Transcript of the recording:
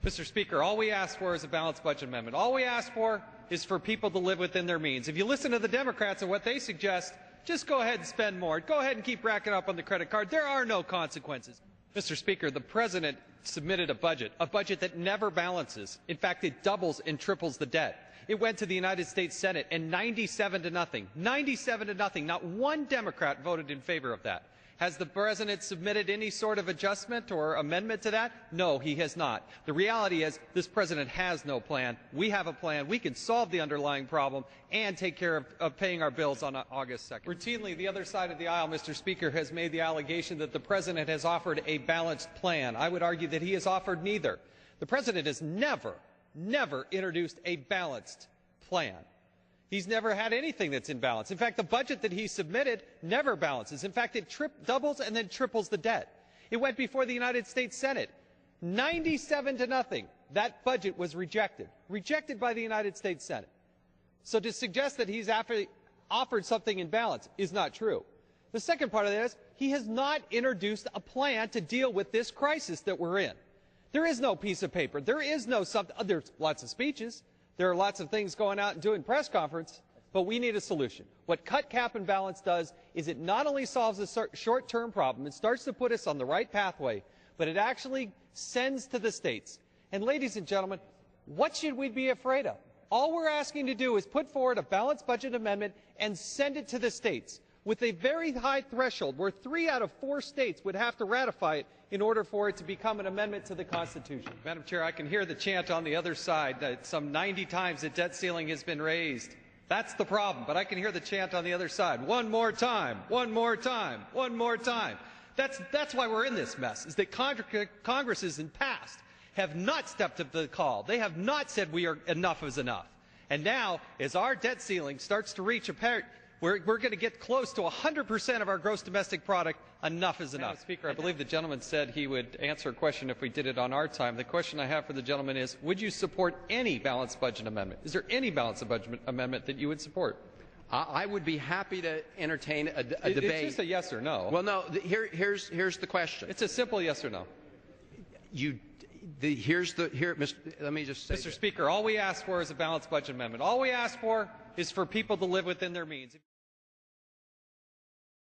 Mr. Speaker, all we ask for is a balanced budget amendment. All we ask for is for people to live within their means. If you listen to the Democrats and what they suggest, just go ahead and spend more. Go ahead and keep racking up on the credit card. There are no consequences. Mr. Speaker, the President submitted a budget that never balances. In fact, it doubles and triples the debt. It went to the United States Senate and 97 to nothing. 97 to nothing. Not one Democrat voted in favor of that. Has the President submitted any sort of adjustment or amendment to that? No, he has not. The reality is this President has no plan. We have a plan. We can solve the underlying problem and take care of paying our bills on August 2nd. Routinely, the other side of the aisle, Mr. Speaker, has made the allegation that the President has offered a balanced plan. I would argue that he has offered neither. The President has never introduced a balanced plan. He's never had anything that's in balance. In fact, the budget that he submitted never balances. In fact, it doubles and then triples the debt. It went before the United States Senate. 97 to nothing. That budget was rejected. Rejected by the United States Senate. So to suggest that he's offered something in balance is not true. The second part of that is he has not introduced a plan to deal with this crisis that we're in. There is no piece of paper. There is no something. There's lots of speeches. There are lots of things going out and doing press conference, but we need a solution. What cut, cap, and balance does is it not only solves a short-term problem, it starts to put us on the right pathway, but it actually sends to the states. And ladies and gentlemen, what should we be afraid of? All we're asking to do is put forward a balanced budget amendment and send it to the states with a very high threshold where 3 out of 4 states would have to ratify it in order for it to become an amendment to the Constitution. Madam Chair, I can hear the chant on the other side that some 90 times the debt ceiling has been raised. That's the problem, but I can hear the chant on the other side. One more time, one more time, one more time. That's why we're in this mess, is that Congresses in past have not stepped up to the call. They have not said enough is enough. And now, as our debt ceiling starts to reach a parity, we're going to get close to 100% of our gross domestic product. Enough is enough. Madam Speaker, I believe the gentleman said he would answer a question if we did it on our time. The question I have for the gentleman is, would you support any balanced budget amendment? Is there any balanced budget amendment that you would support? I would be happy to entertain a debate. It's just a yes or no. Well, no. Here's the question. It's a simple yes or no. Let me just say, Mr. Speaker, all we ask for is a balanced budget amendment. All we ask for is for people to live within their means.